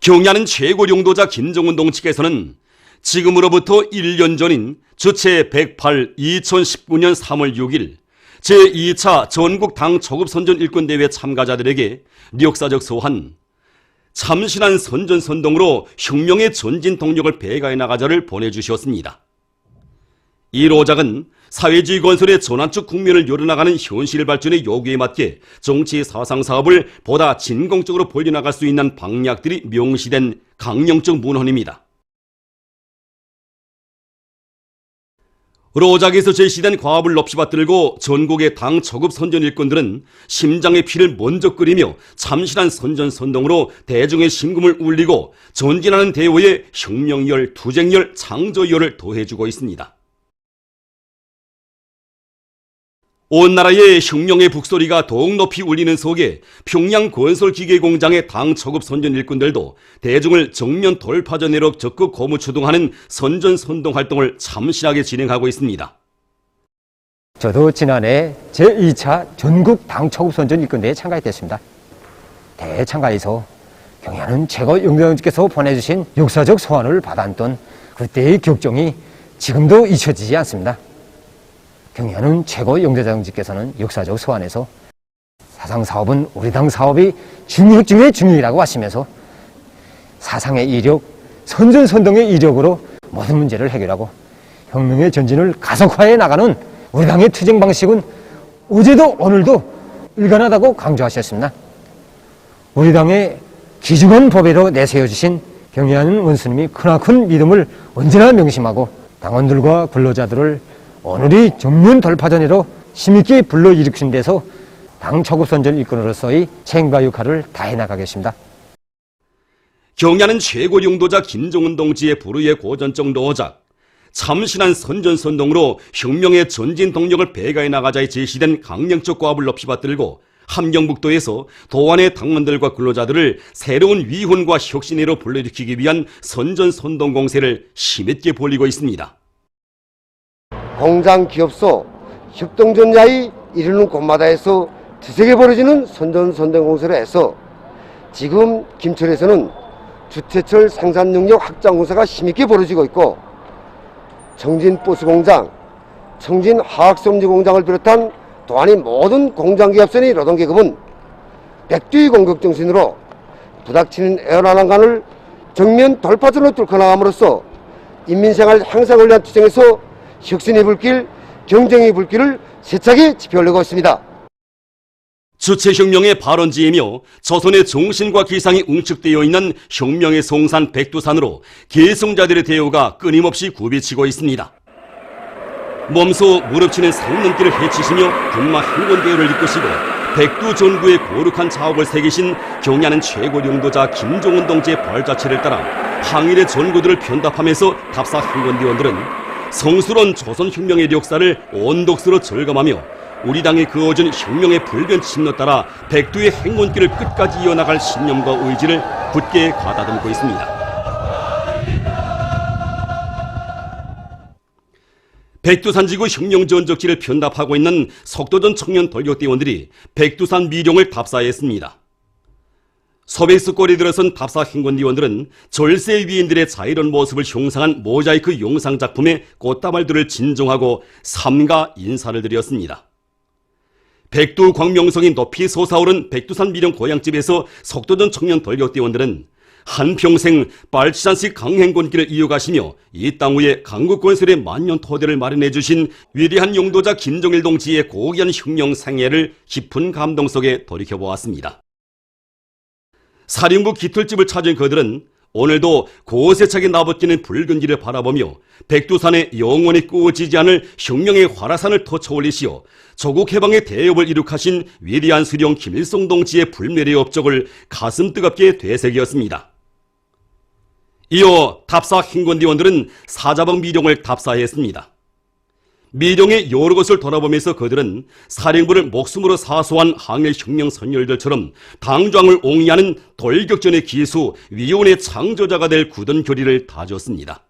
경야는 최고 용도자 김정은동 측에서는 지금으로부터 1년 전인 주체 108 2019년 3월 6일 제2차 전국 당 초급선전 일꾼대회 참가자들에게 역사적 소환, 참신한 선전선동으로 혁명의 전진 동력을 배가해 나가자를 보내주셨습니다. 이 로작은 사회주의 건설의 전환적 국면을 열어나가는 현실 발전의 요구에 맞게 정치 사상 사업을 보다 진공적으로 벌려나갈 수 있는 방략들이 명시된 강령적 문헌입니다. 로작에서 제시된 과업을 놉시 받들고 전국의 당 초급 선전 일꾼들은 심장의 피를 먼저 끓이며 참신한 선전선동으로 대중의 심금을 울리고 전진하는 대호에 혁명열, 투쟁열, 창조열을 더해주고 있습니다. 온 나라의 혁명의 북소리가 더욱 높이 울리는 속에 평양 건설기계공장의 당 초급 선전 일꾼들도 대중을 정면 돌파전으로 적극 고무추동하는 선전선동 활동을 참신하게 진행하고 있습니다. 저도 지난해 제2차 전국 당 초급 선전 일꾼대회에 참가했습니다. 대회 참가에서 경야는 최고 영장님께서 보내주신 역사적 소환을 받았던 그때의 격정이 지금도 잊혀지지 않습니다. 경야는 최고 영장님께서는 역사적 소환에서 사상사업은 우리 당 사업이 중요 중의 중요이라고 하시면서 사상의 이력, 선전선동의 이력으로 모든 문제를 해결하고 혁명의 전진을 가속화해 나가는 우리 당의 투쟁 방식은 어제도 오늘도 일관하다고 강조하셨습니다. 우리 당의 귀중한 법에도 내세워주신 경야는 원수님이 크나큰 믿음을 언제나 명심하고 당원들과 근로자들을 오늘이 정면 돌파전으로 힘있게 불러일으키는 데서 당 초급선전 일꾼으로서의 책임과 역할을 다해 나가겠습니다. 경야는 최고 용도자 김정은 동지의 불후의 고전적 로작, 참신한 선전선동으로 혁명의 전진 동력을 배가해 나가자에 제시된 강령적 과업을 높이 받들고 함경북도에서 도안의 당원들과 근로자들을 새로운 위훈과 혁신으로 불러일으키기 위한 선전선동 공세를 힘있게 벌이고 있습니다. 공장, 기업소, 협동전야의 이르는 곳마다에서 두세게 벌어지는 선전선동 공세를 해서 지금 김천에서는 주태철 생산능력 확장 공사가 힘있게 벌어지고 있고 청진버스공장, 청진화학섬유공장을 비롯한 도안의 모든 공장기업선의 노동계급은 백두의 공격 정신으로 부닥치는 에어라난간을 정면 돌파전으로 뚫고 나감으로써 인민생활 향상을 위한 투쟁에서 혁신의 불길, 경쟁의 불길을 세차게 지펴오려고 있습니다. 주체혁명의 발원지이며 조선의 정신과 기상이 웅축되어 있는 혁명의 송산 백두산으로 계승자들의 대우가 끊임없이 굽이치고 있습니다. 몸소 무릎치는 상넘기를 해치시며 군마 행군대회를 이끄시고 백두전구의 거룩한 자업을 새기신 경야는 최고 용도자 김정은 동지의 발자취를 따라 항일의 전구들을 편답하면서 답사 행군대원들은 성스러운 조선혁명의 역사를 온독스로 절감하며 우리 당이 그어준 혁명의 불변침로 따라 백두의 행군길을 끝까지 이어나갈 신념과 의지를 굳게 가다듬고 있습니다. 백두산지구 혁명전적지를 편답하고 있는 석도전 청년 돌격대원들이 백두산 미룡을 답사했습니다. 소백수 꼬리 들어선 답사 행군대원들은 절세 위인들의 자유로운 모습을 형상한 모자이크 영상 작품의 꽃다발들을 진정하고 삼가 인사를 드렸습니다. 백두 광명성이 높이 솟아오른 백두산 미령 고향집에서 석도전 청년 돌격대원들은 한평생 빨치산식 강행군길을 이어가시며 이 땅 위에 강국건설의 만년 토대를 마련해 주신 위대한 용도자 김정일 동지의 고귀한 혁명 생애를 깊은 감동 속에 돌이켜보았습니다. 사령부 깃털집을 찾은 그들은 오늘도 고세차게 나부끼는 붉은 길을 바라보며 백두산에 영원히 꺼지지 않을 혁명의 화라산을 터쳐올리시어 조국 해방의 대업을 이룩하신 위대한 수령 김일성 동지의 불멸의 업적을 가슴 뜨겁게 되새겼습니다. 이어 답사 행군대원들은 사자방 미룡을 답사했습니다. 미령의 여러 것을 돌아보면서 그들은 사령부를 목숨으로 사수한 항일 혁명 선열들처럼 당좌을 옹이하는 돌격전의 기수, 위원의 창조자가 될 굳은 결의를 다졌습니다.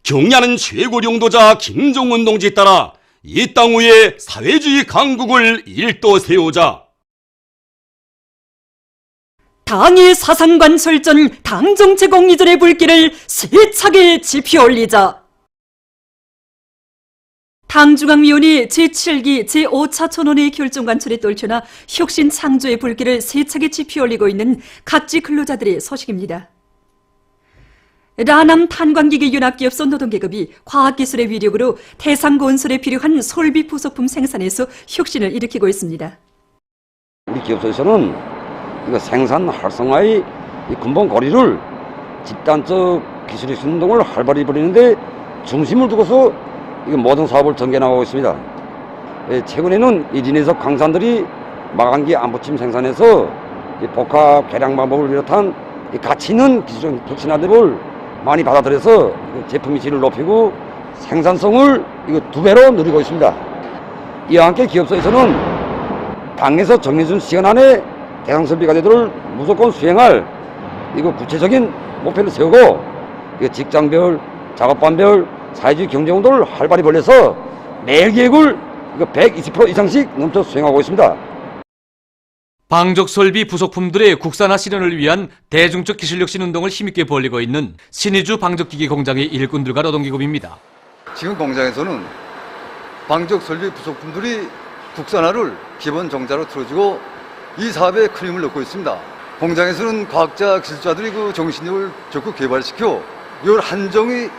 경야는 최고 용도자 김정은 동지 따라 이 땅 위에 사회주의 강국을 일도 세우자. 당의 사상관 설전 당정체 공리전의 불길을 세차게 지피올리자. 당중앙위원회 제7기 제5차 전원회의 결정 관철에 떨쳐나 혁신 창조의 불길을 세차게 지피올리고 있는 각지 근로자들의 소식입니다. 라남 탄광기계 연합기업소 노동계급이 과학기술의 위력으로 대상건설에 필요한 설비 부속품 생산에서 혁신을 일으키고 있습니다. 우리 기업소에서는 이거 생산 활성화의 이 근본 고리를 집단적 기술의 운동을 활발히 벌이는데 중심을 두고서 이거 모든 사업을 전개 나가고 있습니다. 최근에는 이 진해석 광산들이 마감기 안부침 생산에서 이 복합 개량 방법을 비롯한 이 가치 있는 기술적 혁신화들을 많이 받아들여서 제품의 질을 높이고 생산성을 이거 2배로 늘리고 있습니다. 이와 함께 기업소에서는 당에서 정해준 시간 안에 대상 설비 과제들을 무조건 수행할 이거 구체적인 목표를 세우고 이거 직장별, 작업반별, 사회주의 경제운동을 활발히 벌려서 매일 계획을 이거 120% 이상씩 넘쳐 수행하고 있습니다. 방적 설비 부속품들의 국산화 실현을 위한 대중적 기술혁신 운동을 힘있게 벌이고 있는 신의주 방적기계 공장의 일꾼들과 노동기금입니다. 지금 공장에서는 방적 설비 부속품들이 국산화를 기본 정자로 틀어주고 이 사업에 큰 힘을 넣고 있습니다. 공장에서는 과학자, 기술자들이 그 정신력을 적극 개발시켜 이 한정의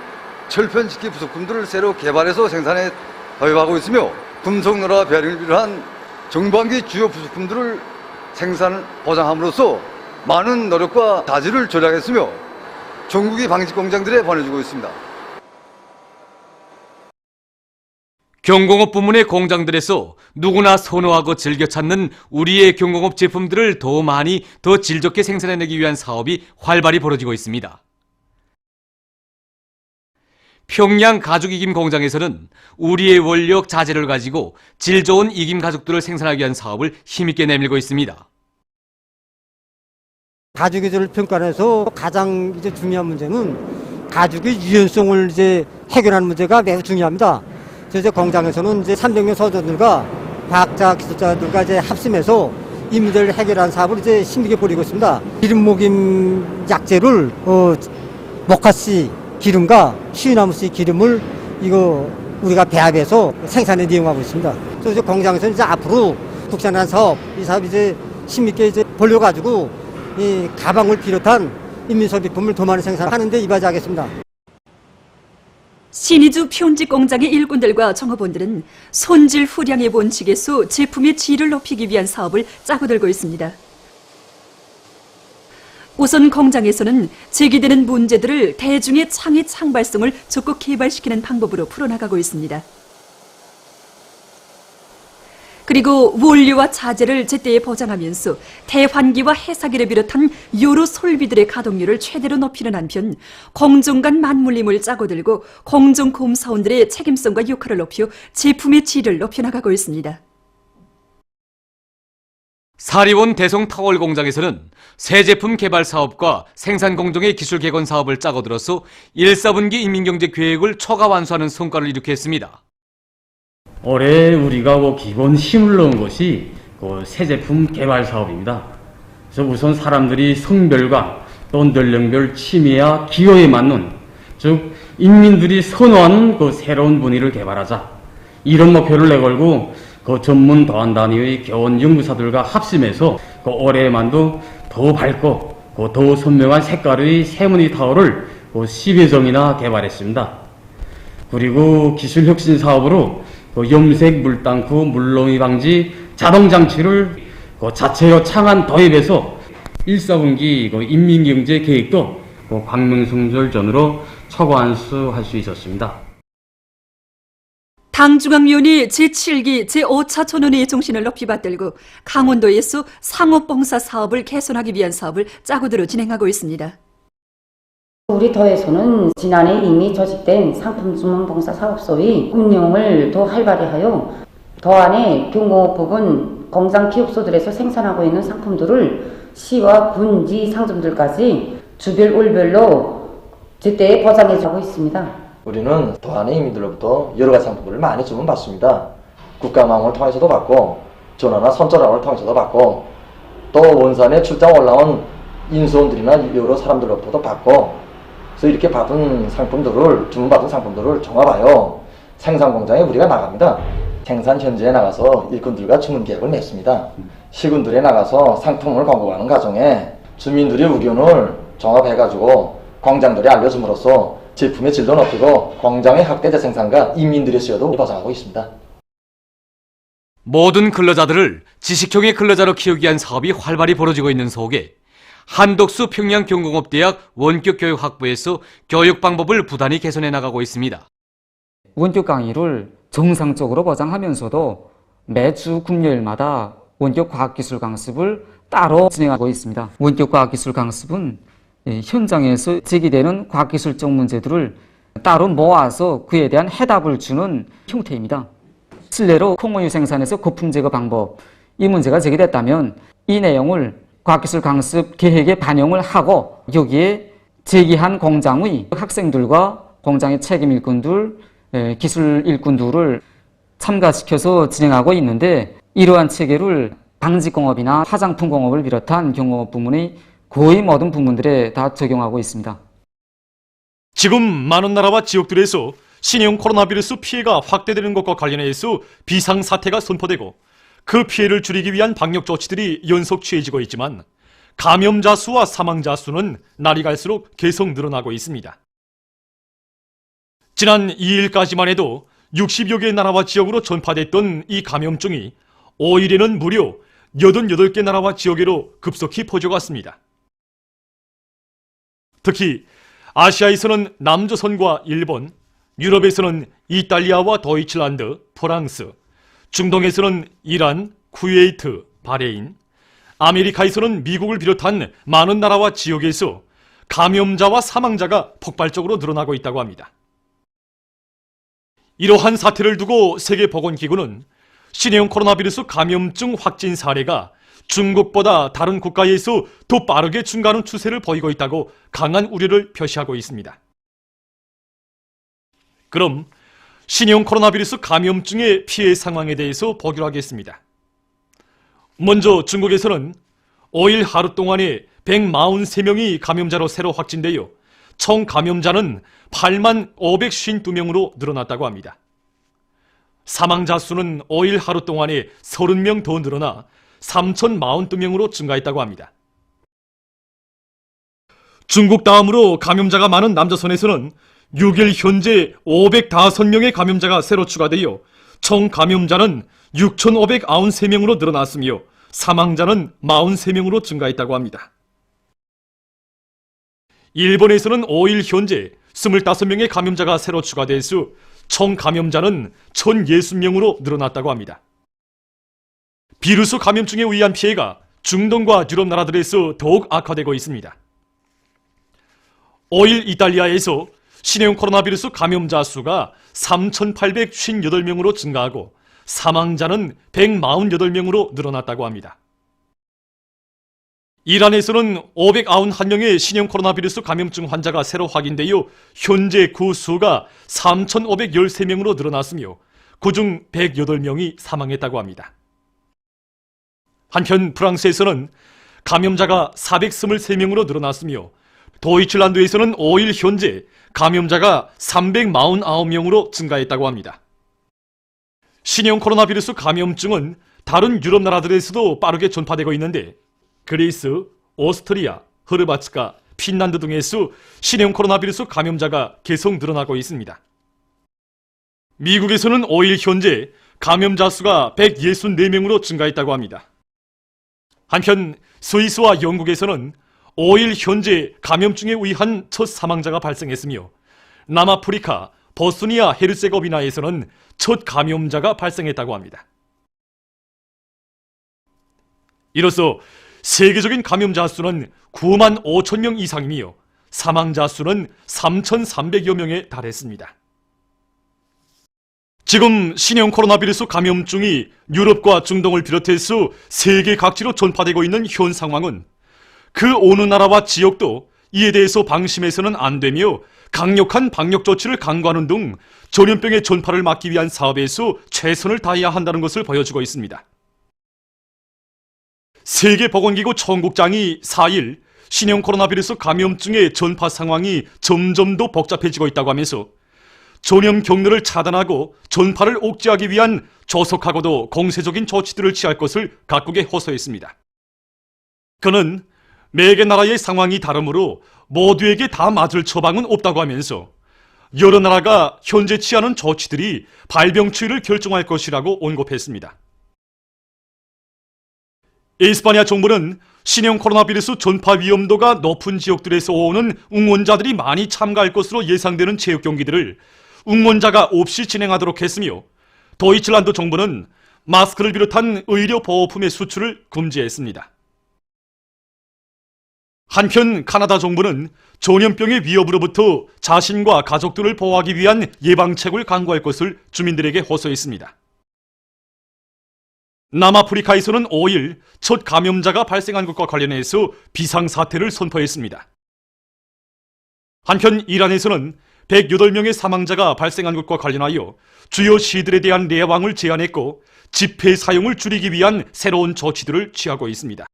철편식기 부속품들을 새로 개발해서 생산에 도입하고 있으며 금속노라 베어링을 비롯한 정방기 주요 부속품들을 생산 보장함으로써 많은 노력과 다지를 절약했으며 전국의 방직 공장들에 보내주고 있습니다. 경공업 부문의 공장들에서 누구나 선호하고 즐겨 찾는 우리의 경공업 제품들을 더 많이 더 질 좋게 생산해내기 위한 사업이 활발히 벌어지고 있습니다. 평양 가죽이김 공장에서는 우리의 원력 자재를 가지고 질 좋은 이김 가죽들을 생산하기 위한 사업을 힘있게 내밀고 있습니다. 가죽 기술을 평가해서 가장 이제 중요한 문제는 가죽의 유연성을 이제 해결하는 문제가 매우 중요합니다. 그래서 공장에서는 이제 300명 소조들과 과학자, 기술자들과 이제 합심해서 이 문제를 해결하는 사업을 이제 힘있게 벌이고 있습니다. 기름 목임 약재를 모카씨 기름과 쉬나무씨 기름을 이거 우리가 배합해서 생산에 이용하고 있습니다. 그래서 공장에서는 이제 앞으로 국산화 사업, 이 사업 이제 힘있게 이제 벌려가지고 이 가방을 비롯한 인민소비품을 더 많이 생산하는데 이바지하겠습니다. 신의주 편집 공장의 일꾼들과 종업원들은 손질 후량의 원칙에서 제품의 질을 높이기 위한 사업을 짜고 들고 있습니다. 우선 공장에서는 제기되는 문제들을 대중의 창의 창발성을 적극 개발시키는 방법으로 풀어나가고 있습니다. 그리고 원료와 자재를 제때에 보장하면서 대환기와 해사기를 비롯한 여러 설비들의 가동률을 최대로 높이는 한편 공정 간 맞물림을 짜고 들고 공정 검사원들의 책임성과 역할을 높여 제품의 질을 높여나가고 있습니다. 사리원 대성 타월 공장에서는 새 제품 개발 사업과 생산 공정의 기술 개건 사업을 짜고 들어서 1, 4분기 인민경제 계획을 초과 완수하는 성과를 이룩했습니다. 올해 우리가 기본 힘을 넣은 것이 새 제품 개발 사업입니다. 그래서 우선 사람들이 성별과 또 연령별 취미와 기호에 맞는, 즉 인민들이 선호하는 새로운 분야를 개발하자, 이런 목표를 내걸고 전문 도안 단위의 교원 연구사들과 합심해서 올해만도 더 밝고 더 선명한 색깔의 세무늬 타월을 10여 종이나 개발했습니다. 그리고 기술혁신 사업으로 염색 물땅크 물노미 방지 자동장치를 자체로 창안 도입해서 1, 4분기 인민경제 계획도 광명성절 전으로 초과 완수할 수 있었습니다. 당중앙위원회 제7기 제5차 전원회의 정신을 높이 받들고 강원도에서 상업봉사 사업을 개선하기 위한 사업을 짜고 들어 진행하고 있습니다. 우리 도에서는 지난해 이미 조직된 상품주문봉사사업소의 운영을 더 활발히 하여 도 안에 경공업 부분 공장 기업소들에서 생산하고 있는 상품들을 시와 군지 상점들까지 주별 월별로 제때 보장해주고 있습니다. 우리는 도 안의 이민들로부터 여러 가지 상품들을 많이 주문받습니다. 국가망을 통해서도 받고 전화나 선전함을 통해서도 받고 또 원산에 출장 올라온 인수원들이나 여러 사람들로부터 받고, 그래서 이렇게 받은 상품들을, 주문받은 상품들을 종합하여 생산 공장에 우리가 나갑니다. 생산 현지에 나가서 일꾼들과 주문 계약을 맺습니다. 시군들에 나가서 상품을 공급하는 과정에 주민들의 의견을 종합해가지고 공장들이 알려줌으로써 제품의 질도 높이고 공장의 확대 재생산과 인민들의 수요도 보장하고 있습니다. 모든 근로자들을 지식형의 근로자로 키우기 위한 사업이 활발히 벌어지고 있는 속에 한덕수 평양경공업대학 원격교육학부에서 교육 방법을 부단히 개선해 나가고 있습니다. 원격 강의를 정상적으로 보장하면서도 매주 금요일마다 원격 과학기술 강습을 따로 진행하고 있습니다. 원격 과학기술 강습은 현장에서 제기되는 과학기술적 문제들을 따로 모아서 그에 대한 해답을 주는 형태입니다. 실내로 콩우유 생산에서 거품 제거 방법, 이 문제가 제기됐다면 이 내용을 과학기술 강습 계획에 반영을 하고 여기에 제기한 공장의 학생들과 공장의 책임 일꾼들, 기술 일꾼들을 참가시켜서 진행하고 있는데, 이러한 체계를 방직공업이나 화장품 공업을 비롯한 경공업 부문의 거의 모든 부문들에 다 적용하고 있습니다. 지금 많은 나라와 지역들에서 신형 코로나 바이러스 피해가 확대되는 것과 관련해서 비상사태가 선포되고 그 피해를 줄이기 위한 방역 조치들이 연속 취해지고 있지만 감염자 수와 사망자 수는 날이 갈수록 계속 늘어나고 있습니다. 지난 2일까지만 해도 60여 개 나라와 지역으로 전파됐던 이 감염증이 5일에는 무려 88개 나라와 지역으로 급속히 퍼져갔습니다. 특히 아시아에서는 남조선과 일본, 유럽에서는 이탈리아와 도이칠란드, 프랑스, 중동에서는 이란, 쿠웨이트, 바레인, 아메리카에서는 미국을 비롯한 많은 나라와 지역에서 감염자와 사망자가 폭발적으로 늘어나고 있다고 합니다. 이러한 사태를 두고 세계보건기구는 신형 코로나 바이러스 감염증 확진 사례가 중국보다 다른 국가에서 더 빠르게 증가하는 추세를 보이고 있다고 강한 우려를 표시하고 있습니다. 그럼 신형 코로나 바이러스 감염증의 피해 상황에 대해서 보기로 하겠습니다. 먼저 중국에서는 5일 하루 동안에 143명이 감염자로 새로 확진되어 총 감염자는 8만 552명으로 늘어났다고 합니다. 사망자 수는 5일 하루 동안에 30명 더 늘어나 3,042명으로 증가했다고 합니다. 중국 다음으로 감염자가 많은 남조선에서는 6일 현재 505명의 감염자가 새로 추가되어 총 감염자는 6,593명으로 늘어났으며 사망자는 43명으로 증가했다고 합니다. 일본에서는 5일 현재 25명의 감염자가 새로 추가돼서 총 감염자는 1,060명으로 늘어났다고 합니다. 비루스 감염증에 의한 피해가 중동과 유럽 나라들에서 더욱 악화되고 있습니다. 5일 이탈리아에서 신형 코로나 바이러스 감염자 수가 3,858명으로 증가하고 사망자는 148명으로 늘어났다고 합니다. 이란에서는 591명의 신형 코로나 바이러스 감염증 환자가 새로 확인되어 현재 그 수가 3,513명으로 늘어났으며 그중 108명이 사망했다고 합니다. 한편 프랑스에서는 감염자가 423명으로 늘어났으며 도이칠란드에서는 5일 현재 감염자가 349명으로 증가했다고 합니다. 신형 코로나 바이러스 감염증은 다른 유럽 나라들에서도 빠르게 전파되고 있는데 그리스, 오스트리아, 흐르바츠카, 핀란드 등에서 신형 코로나 바이러스 감염자가 계속 늘어나고 있습니다. 미국에서는 5일 현재 감염자 수가 164명으로 증가했다고 합니다. 한편 스위스와 영국에서는 5일 현재 감염증에 의한 첫 사망자가 발생했으며 남아프리카 보스니아 헤르체고비나에서는 첫 감염자가 발생했다고 합니다. 이로써 세계적인 감염자 수는 9만 5천 명 이상이며 사망자 수는 3,300여 명에 달했습니다. 지금 신형 코로나 바이러스 감염증이 유럽과 중동을 비롯해서 세계 각지로 전파되고 있는 현 상황은 그 어느 나라와 지역도 이에 대해서 방심해서는 안 되며 강력한 방역 조치를 강구하는 등 전염병의 전파를 막기 위한 사업에서 최선을 다해야 한다는 것을 보여주고 있습니다. 세계보건기구 총국장이 4일 신형 코로나 바이러스 감염증의 전파 상황이 점점 더 복잡해지고 있다고 하면서 전염 경로를 차단하고 전파를 억제하기 위한 조속하고도 공세적인 조치들을 취할 것을 각국에 호소했습니다. 그는 매개 나라의 상황이 다르므로 모두에게 다 맞을 처방은 없다고 하면서 여러 나라가 현재 취하는 조치들이 발병 추이를 결정할 것이라고 언급했습니다. 에스파냐 정부는 신형 코로나 바이러스 전파 위험도가 높은 지역들에서 오는 응원자들이 많이 참가할 것으로 예상되는 체육 경기들을 응원자가 없이 진행하도록 했으며, 도이칠란드 정부는 마스크를 비롯한 의료 보호품의 수출을 금지했습니다. 한편 카나다 정부는 전염병의 위협으로부터 자신과 가족들을 보호하기 위한 예방책을 강구할 것을 주민들에게 호소했습니다. 남아프리카에서는 5일 첫 감염자가 발생한 것과 관련해서 비상사태를 선포했습니다. 한편 이란에서는 108명의 사망자가 발생한 것과 관련하여 주요 시들에 대한 내왕을 제한했고 집회 사용을 줄이기 위한 새로운 조치들을 취하고 있습니다.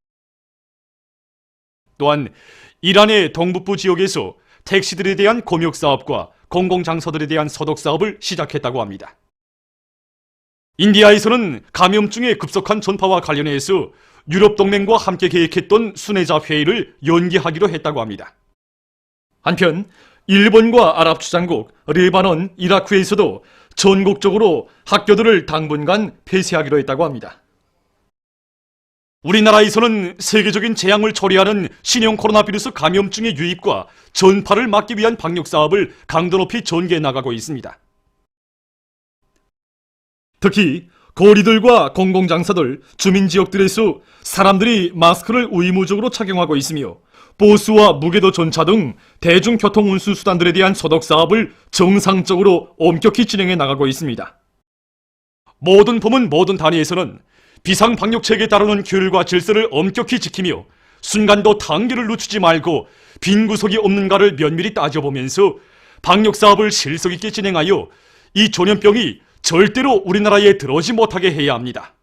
또한 이란의 동북부 지역에서 택시들에 대한 검역 사업과 공공장소들에 대한 소독 사업을 시작했다고 합니다. 인디아에서는 감염증의 급속한 전파와 관련해서 유럽 동맹과 함께 계획했던 순회자 회의를 연기하기로 했다고 합니다. 한편 일본과 아랍 주장국, 레바논, 이라크에서도 전국적으로 학교들을 당분간 폐쇄하기로 했다고 합니다. 우리나라에서는 세계적인 재앙을 초래하는 신형 코로나 바이러스 감염증의 유입과 전파를 막기 위한 방역 사업을 강도 높이 전개해 나가고 있습니다. 특히 거리들과 공공장사들, 주민지역들에서 사람들이 마스크를 의무적으로 착용하고 있으며 버스와 무궤도 전차 등 대중교통 운수수단들에 대한 소독 사업을 정상적으로 엄격히 진행해 나가고 있습니다. 모든 부문 모든 단위에서는 비상방역체계에 따르는 규율과 질서를 엄격히 지키며 순간도 단계를 늦추지 말고 빈 구석이 없는가를 면밀히 따져보면서 방역사업을 실속 있게 진행하여 이 전염병이 절대로 우리나라에 들어오지 못하게 해야 합니다.